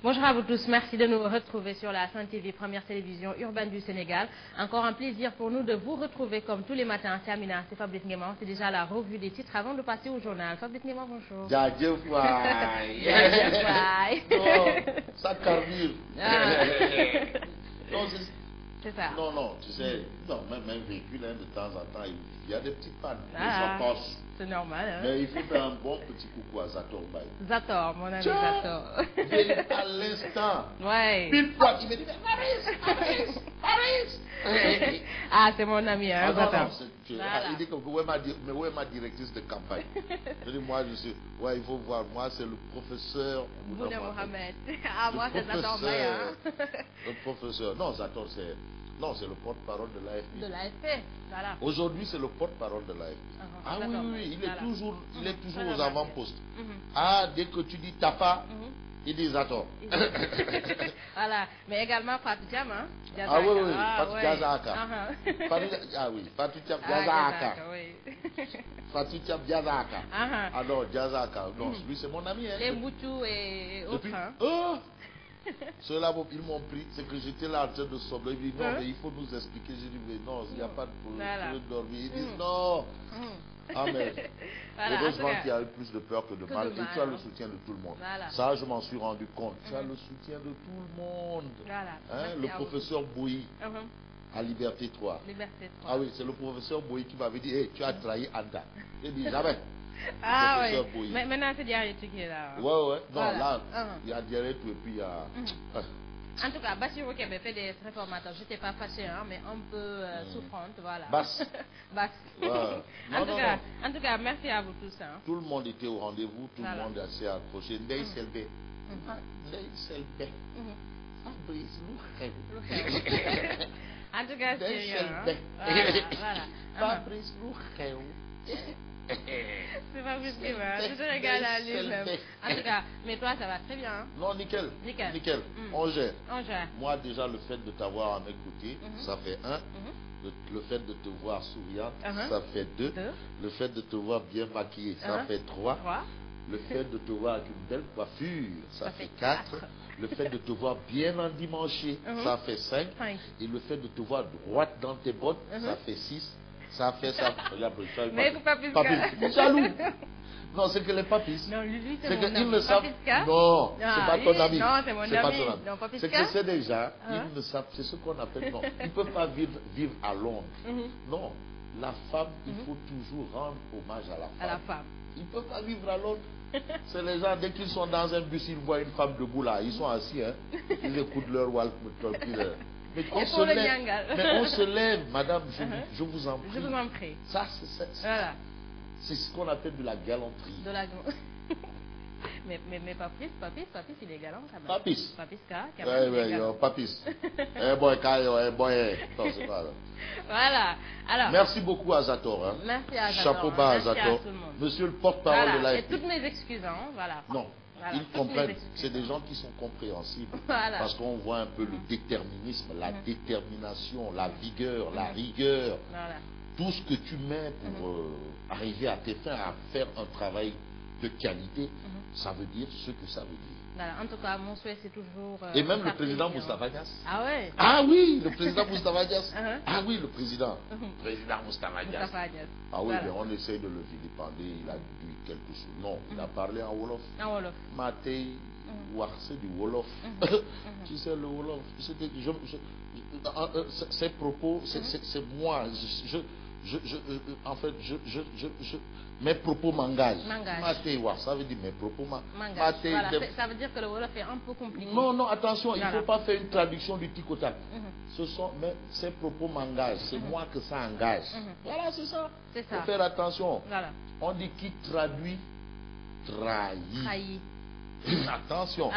Bonjour à vous tous, merci de nous retrouver sur la Sen TV, première télévision urbaine du Sénégal. Encore un plaisir pour nous de vous retrouver comme tous les matins. Samina, c'est Fabrice Nguema, c'est déjà la revue des titres avant de passer au journal. Fabrice Nguema, bonjour. Jaajëf waay. Jaajëf waay. Non, ça carbure. Non, c'est ça. Non, non, tu sais, non, même véhicule, hein, de temps en temps, il y a des petites pannes. C'est normal. Hein? Mais il faut faire un bon petit coucou à Zator Baye. Zator, mon ami Zator. À l'instant. Ouais. Pile poil, il me dit, Paris. Ah, c'est mon ami, hein, Zator. Voilà. Il dit que où est ma directrice de campagne? Je dis, moi, je suis. Ouais, il faut voir, moi, c'est le professeur Bouna Mohamed. Ah, moi, c'est Zator Baye. Le professeur. Non, Zator, c'est. Non, c'est le porte-parole de l'AFP. De l'AFP, voilà. Aujourd'hui, c'est le porte-parole de l'AFP. Ah oui, oui, il est toujours aux avant-postes. Ah, dès que tu dis Tafa, il dit Zator. Voilà, mais également Fatou Thiam, hein? Ah oui, oui, Fatou Diazaka. Ah oui, Fatou Thiam Diazaka. Fatou Thiam Diazaka. Ah non, Diazaka. Non, lui, c'est mon ami. Hein. Les Moutou et autres. Oh! Ceux-là, ils m'ont pris, c'est que j'étais là en train de sombrer. Ils disent non, mais il faut nous expliquer. J'ai dit, mais non, il n'y a pas de problème, je vais dormir. Ils disent non. Ah, mais heureusement qu'il y a eu plus de peur que de mal. Et tu as le soutien de tout le monde. Ça, je m'en suis rendu compte. Tu as le soutien de tout le monde. Hein, le professeur Bouy à Liberté 3. Ah oui, c'est le professeur Bouy qui m'avait dit, hey, tu as trahi Anta. J'ai dit, jamais. Ah oui, mais maintenant c'est Diarra qui est là. Ouais, ouais. Non, là, il y a Diarra et puis il y a... En tout cas, Bassirou Kébé fait des réformateurs. Je n'étais pas fâchée, hein, mais un peu souffrante, voilà. Basse. Basse. Ouais. En tout cas, merci à vous tous. Hein. Tout le monde était au rendez-vous, tout le monde s'est accroché. Ndeye Selbe. Ndeye Selbe. Fabrice Loukheu. En tout cas, c'est Selbe. Voilà. Fabrice Loukheu. C'est pas possible, hein. Tu te regardes à lui-même. En tout cas, mais toi, ça va très bien. Hein? Non, nickel. Nickel. Nickel. On gère. On gère. Moi, déjà, le fait de t'avoir à mes côtés, ça fait 1. Le fait de te voir souriante, ça fait 2. Le fait de te voir bien maquillée, ça fait 3. Le fait de te voir avec une belle coiffure, ça fait 4. Le fait de te voir bien endimanché, ça fait 5. Et le fait de te voir droite dans tes bottes, ça fait 6. Ça fait ça. Regarde, mais Papis, jaloux. Non, c'est que les papis. Non, lui, c'est qu'ils ne savent. Non, c'est pas ton ami. Non, c'est mon ami. C'est que c'est déjà, ils ne savent, c'est ce qu'on appelle. Non, ils ne peuvent pas vivre à Londres. Non, la femme, il faut toujours rendre hommage à la femme. À la femme. Ils ne peuvent pas vivre à Londres. C'est les gens, dès qu'ils sont dans un bus, ils voient une femme debout là. Ils sont assis, hein. Ils écoutent leur walk. Mais on se lève, madame, je vous en prie. Je vous en prie. Ça, c'est ce qu'on appelle de la galanterie. De la mais Papis, il est galant quand même. Papis. Papis, quand même. Oui, Papis. Eh boy, non, c'est pas là. Voilà. Alors. Merci beaucoup à Zator. Hein. Merci à Zator. Chapeau bas à Zator. Monsieur le porte-parole de l'AFP. Et toutes mes excuses, hein, voilà. Non. Voilà, ils comprennent, c'est des gens qui sont compréhensibles, parce qu'on voit un peu le déterminisme, la détermination, la vigueur, la rigueur, tout ce que tu mets pour arriver à tes fins, à faire un travail de qualité, ça veut dire ce que ça veut dire. Voilà. En tout cas, mon souhait, c'est toujours... Et même le président Moustapha Niasse. Ah ouais? Ah oui, le président Moustapha Niasse. Ah oui, le président. Président Moustapha Niasse. Ah oui, mais on essaye de le vilipender. Il a dit quelque chose. Non, il a parlé en Wolof. En Wolof. Maté, c'est du Wolof. Tu sais, le Wolof. Ces propos, c'est moi. En fait, mes propos m'engagent. Ça veut dire mes propos m'engagent. Voilà, ça veut dire que le Wolof est un peu compliqué. Non, non, attention, il ne faut pas faire une traduction du tic au tac. Mais ces propos m'engagent, c'est moi que ça engage. Voilà, c'est ça. Il faut faire attention. Voilà. On dit qui traduit, trahit. Attention.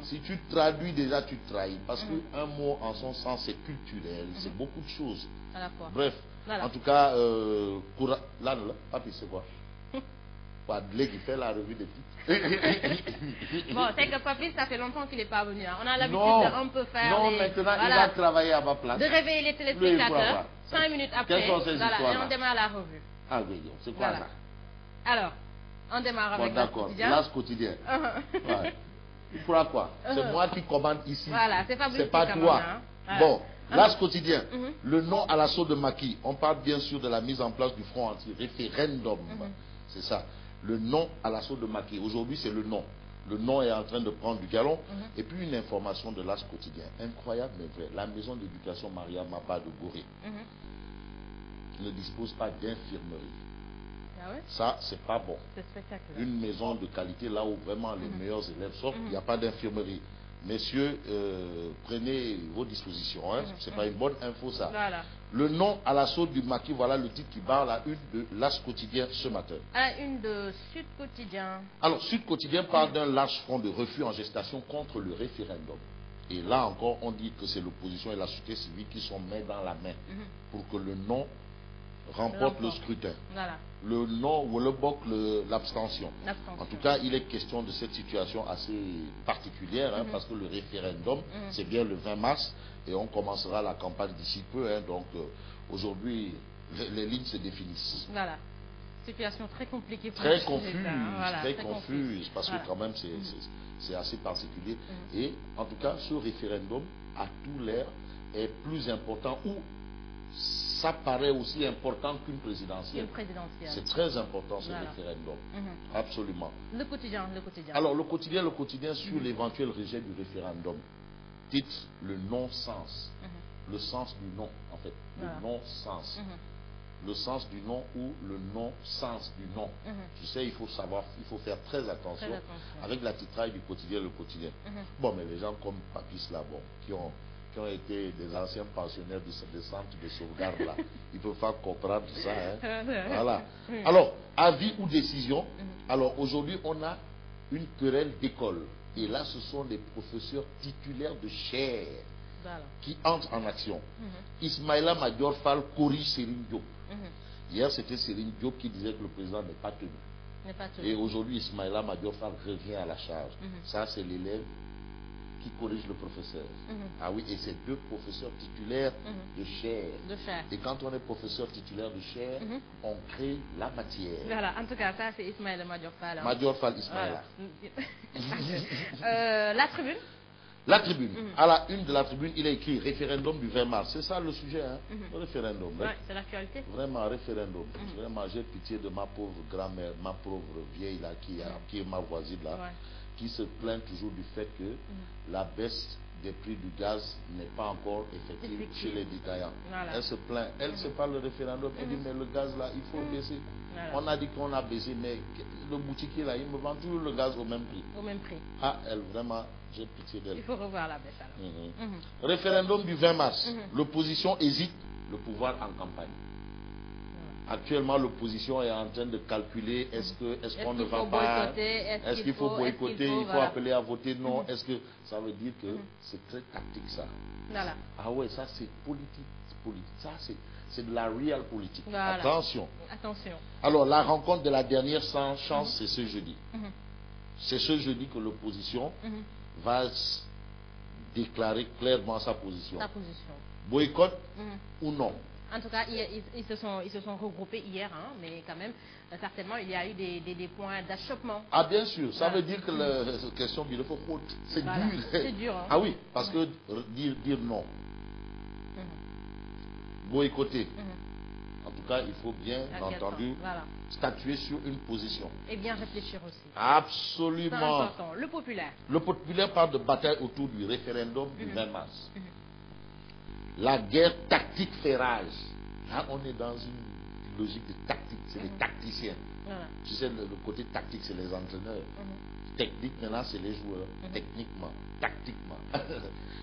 Si tu traduis déjà, tu trahis. Parce qu'un mot en son sens, c'est culturel, c'est beaucoup de choses. Bref. En tout cas, là, papi, c'est quoi? Padlé qui fait la revue des titres. Bon, c'est que Papi, ça fait longtemps qu'il n'est pas venu. Hein. On a l'habitude de un peu faire. Non, maintenant, il va travailler à ma place. De réveiller les téléspectateurs. 5 minutes après. Quelles sont ces histoires-là? Et on démarre la revue. Ah oui, c'est quoi ça? Alors, on démarre avec l'As quotidien. Ouais. Il fera quoi? C'est moi qui commande ici. Voilà, c'est pas toi. Hein. Voilà. Bon, l'As quotidien. Le non à l'assaut de Macky. On parle bien sûr de la mise en place du front anti-référendum. C'est ça. Le non à l'assaut de Macky. Aujourd'hui, c'est le non. Le non est en train de prendre du galon. Et puis une information de l'As quotidien. Incroyable mais vrai. La maison d'éducation Maria Maba de Gorée ne dispose pas d'infirmerie. Ah ouais? Ça, c'est pas bon. C'est spectaculaire. Une maison de qualité là où vraiment les meilleurs élèves sortent, il n'y a pas d'infirmerie. Messieurs, prenez vos dispositions. Hein. C'est pas une bonne info ça. Voilà. Le non à l'assaut du Macky, voilà le titre qui barre la une de l'As quotidien ce matin. À la une de Sud Quotidien. Alors, Sud Quotidien parle d'un large front de refus en gestation contre le référendum. Et là encore, on dit que c'est l'opposition et la société civile qui sont main dans la main pour que le non remporte le scrutin. Voilà. Le non ou le bloc, l'abstention. En tout cas, il est question de cette situation assez particulière, hein, parce que le référendum, c'est bien le 20 mars, et on commencera la campagne d'ici peu. Hein, donc, aujourd'hui, les lignes se définissent. Voilà. Situation très compliquée. Très confuse, voilà, très confuse, parce que quand même, c'est assez particulier. Et en tout cas, ce référendum, à tout l'air, est plus important ou ça paraît aussi important qu'une présidentielle. C'est très important ce référendum. Absolument. Le quotidien. Alors le quotidien sur l'éventuel rejet du référendum. Titre le non-sens. Le sens du non, en fait. Le non-sens. Le sens du non ou le non-sens du non. Tu sais, il faut savoir, il faut faire très attention avec la titraille du quotidien, le quotidien. Bon, mais les gens comme Papis là, bon, qui ont été des anciens pensionnaires des centres de sauvegarde là. Ils ne peuvent pas comprendre ça. Hein. Voilà. Alors, avis ou décision. Alors, aujourd'hui, on a une querelle d'école. Et là, ce sont les professeurs titulaires de chaire qui entrent en action. Ismaïla Madior Fall corrige Serigne Diop. Hier, c'était Serigne Diop qui disait que le président n'est pas tenu. Et aujourd'hui, Ismaïla Madior Fall revient à la charge. Ça, c'est l'élève qui corrige le professeur. Ah oui, et c'est deux professeurs titulaires de chaire. Et quand on est professeur titulaire de chaire, on crée la matière. Voilà, en tout cas, ça c'est Ismaïla Madior Fall. Hein. Madior Fall Ismaïla. Voilà. La tribune. La tribune. À la une de la tribune, il est écrit référendum du 20 mars. C'est ça le sujet, hein? Le référendum. Ouais, c'est l'actualité. Vraiment, référendum. Vraiment, j'ai pitié de ma pauvre grand-mère, ma pauvre vieille là, qui est ma voisine là. Qui se plaint toujours du fait que la baisse des prix du gaz n'est pas encore effective chez les détaillants. Voilà. Elle se plaint. Elle se parle le référendum. Elle dit mais le gaz là, il faut baisser. Voilà. On a dit qu'on a baissé, mais le boutiquier là, il me vend toujours le gaz au même prix. Au même prix. Ah, elle vraiment, j'ai pitié d'elle. Il faut revoir la baisse alors. Référendum du 20 mars. L'opposition hésite, le pouvoir en campagne. Actuellement, l'opposition est en train de calculer est-ce qu'on ne va pas, est-ce qu'il faut boycotter, il faut appeler à voter, non, est-ce que ça veut dire que c'est très tactique ça. Voilà. Ah ouais, ça c'est politique, ça c'est de la real politique. Voilà. Attention. Attention. Alors la rencontre de la dernière sans chance, c'est ce jeudi. C'est ce jeudi que l'opposition va déclarer clairement sa position. Boycott ou non. En tout cas, ils se sont regroupés hier, hein, mais quand même, certainement, il y a eu des points d'achoppement. Ah, bien sûr. Ça veut dire que la question du faut c'est dur. C'est dur. Hein. Ah oui, parce que dire non, boycotter, en tout cas, il faut bien entendu statuer sur une position. Et bien réfléchir aussi. Absolument. C'est important. Le populaire. Le populaire parle de bataille autour du référendum du 20 mars. La guerre tactique fait rage. Là, on est dans une logique de tactique. C'est les tacticiens. Tu sais, le côté tactique, c'est les entraîneurs. Technique, maintenant, c'est les joueurs. Techniquement, tactiquement.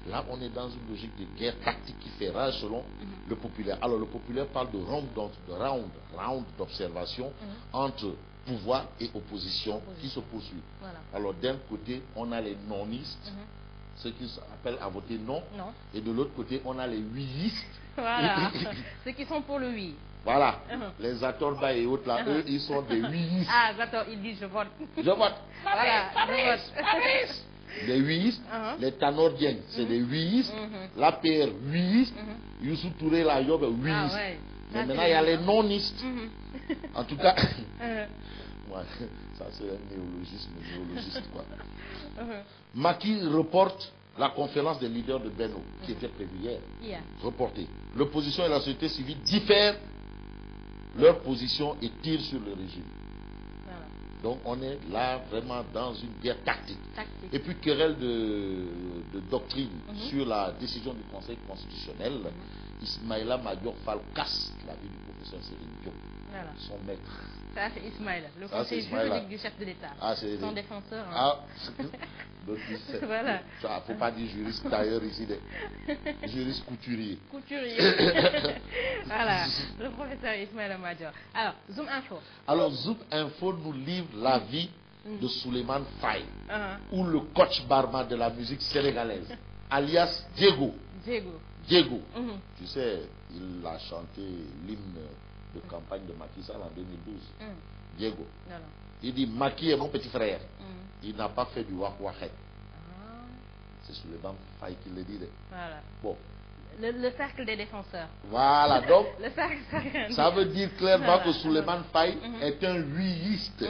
Là, on est dans une logique de guerre tactique qui fait rage selon le populaire. Alors, le populaire parle de round d'observation entre pouvoir et opposition qui se poursuivent. Voilà. Alors, d'un côté, on a les nonistes. Ceux qui appellent à voter non. Et de l'autre côté, on a les oui-istes. Voilà. Ceux qui sont pour le oui. Voilà. Les Atorba et autres là, eux, ils sont des oui-istes. Ah, d'accord, ils disent je vote. Je vote. Voilà, je vote. Les oui-istes, les Tanordiens, c'est des oui-istes. L'APR, oui-istes. Youssou Touré, la Yob, oui-istes. Mais maintenant, il y a les non-istes. En tout cas, Ouais, ça c'est un néologiste quoi. Macky reporte la conférence des leaders de Benno, qui était prévue hier. Reportée. L'opposition et la société civile diffèrent leur position et tirent sur le régime. Voilà. Donc on est là vraiment dans une guerre tactique. Et puis querelle de doctrine sur la décision du Conseil constitutionnel. Ismaïla Madior Fall casse la vie du professeur Serigne Diop, son maître. Ça c'est Ismaïla, le conseiller juridique du chef de l'État. Son défenseur. Voilà. Il ne faut pas dire juriste tailleur ici, juriste couturier. Voilà, le professeur Ismaïla Madior. Alors, Zoom Info. Alors, Zoom Info nous livre la vie de Souleymane Faye, ou le coach barman de la musique sénégalaise, alias Diego. Diego. Tu sais, il a chanté l'hymne de campagne de Macky Sall en 2012. Diego. Il dit Macky est mon petit frère. Il n'a pas fait du wak-waket. C'est Souleymane Faye qui le dit. Voilà. Bon. Le cercle des défenseurs. Voilà, donc le cercle, ça veut dire clairement que Souleymane Faye est un huiiste.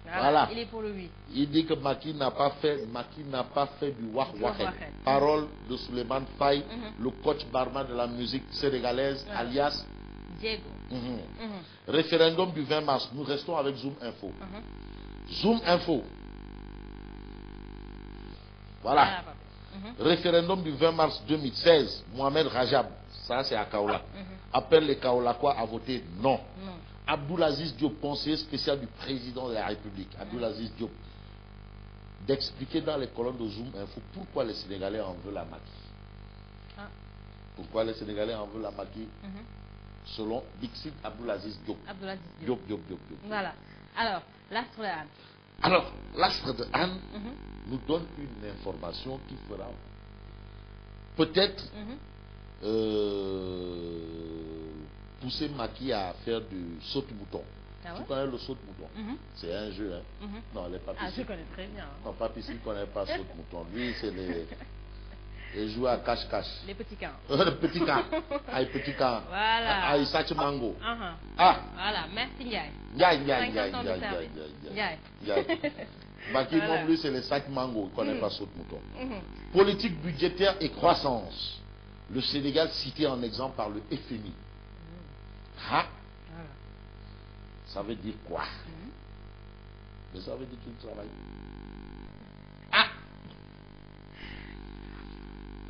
Voilà. Il est pour le oui. Il dit que Macky n'a pas fait du wak-waket. Parole de Souleymane Faye, le coach barman de la musique sénégalaise, alias Diego. Référendum du 20 mars. Nous restons avec Zoom Info. Zoom Info. Voilà. Référendum du 20 mars 2016. Mohamed Rajab, ça c'est à Kaola, appelle les Kaolakois à voter non. Abdoulaziz Diop, conseiller spécial du président de la République, Abdoulaziz Diop, d'expliquer dans les colonnes de Zoom Info pourquoi les Sénégalais en veulent à Macky. Pourquoi les Sénégalais en veulent à Macky, selon Dixit Abdoulaziz Diop. Diop. Voilà. Alors, l'astre de Anne. Alors, l'astre de Anne nous donne une information qui fera peut-être pousser Macky à faire du saute-mouton. Tu connais le saute-mouton? C'est un jeu, hein? Non, les papis. Je connais très bien. Non, papis, il ne connaît pas saute-mouton. Lui, c'est les joueurs à cache-cache. Les petits camps. Les petits camps. Les petits camps. Voilà. Ah, il sache mango. Voilà, merci Ndiaye. Ndiaye. Macky, lui, c'est les sacs mango. Il ne connaît pas saute-mouton. Politique budgétaire et croissance. Le Sénégal cité en exemple par le FMI. Ça veut dire quoi? Mais ça veut dire qu'il travaille.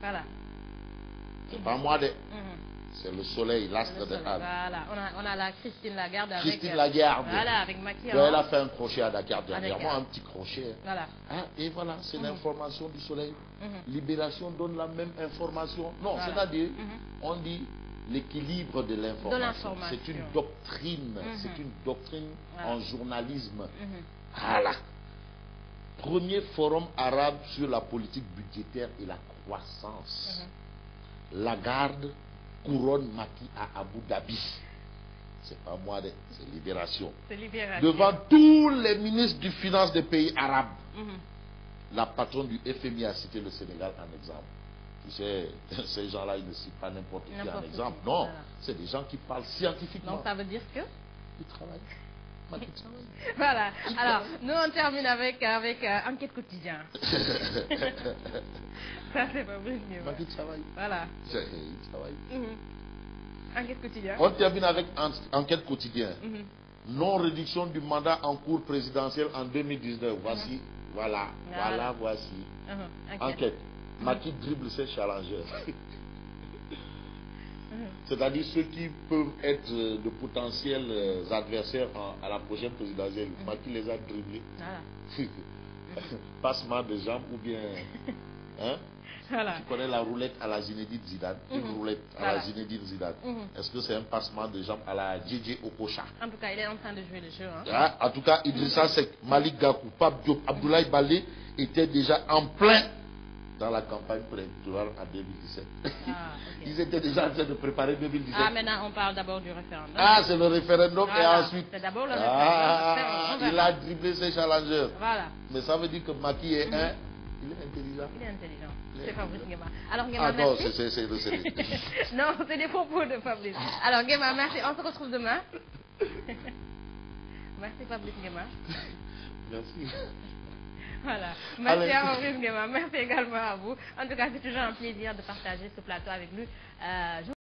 Voilà. C'est pas moi c'est le soleil, l'astre de Anne. Voilà, on a la Christine Lagarde avec... Christine Lagarde. Voilà, avec Macky. Elle a fait un crochet à Dakar dernièrement, un petit crochet. Voilà. Et voilà, c'est l'information du soleil. Libération donne la même information. Non, c'est-à-dire, on dit l'équilibre de l'information. C'est une doctrine. C'est une doctrine en journalisme. Voilà. Premier forum arabe sur la politique budgétaire et la croissance. Lagarde couronne Macky à Abu Dhabi. C'est pas moi, c'est Libération. Devant tous les ministres des Finances des pays arabes. La patronne du FMI a cité le Sénégal en exemple. Tu sais, ces gens-là, ils ne citent pas n'importe qui en exemple. Non, c'est des gens qui parlent scientifiquement. Donc ça veut dire que ils travaillent. Macky travaille. Voilà. Alors, nous on termine avec Enquête quotidien. Ça c'est pas vrai. Macky travaille. Voilà. Il travaille. Enquête quotidien. On termine avec Enquête quotidien. Non-réduction du mandat en cours présidentiel en 2019. Voici. Voici. Enquête. Macky dribble ses challengers. C'est-à-dire ceux qui peuvent être de potentiels adversaires à la prochaine présidentielle. Macky les a dribblés. Passement de jambes ou bien... Tu connais la roulette à la Zinedine Zidane. Une roulette à la Zinedine Zidane. Est-ce que c'est un passement de jambes à la DJ Okocha? En tout cas, il est en train de jouer le jeu. En tout cas, Idrissa Seck, Malik Gakou, Pape Diop, Abdoulaye Baldé étaient déjà en plein dans la campagne préélectorale en 2017. Ils étaient déjà en train de préparer 2017. Maintenant on parle d'abord du référendum. C'est le référendum et ensuite... C'est d'abord le référendum. Il a dribblé ses challengers. Voilà. Mais ça veut dire que Macky est il est intelligent. Il est intelligent. C'est Fabrice Nguema. Alors Nguema, non, merci. c'est non, c'est des propos de Fabrice. Alors Nguema, merci. On se retrouve demain. Merci Fabrice Nguema. Merci. Voilà. Merci à Fabrice Nguema. Merci également à vous. En tout cas, c'est toujours un plaisir de partager ce plateau avec lui.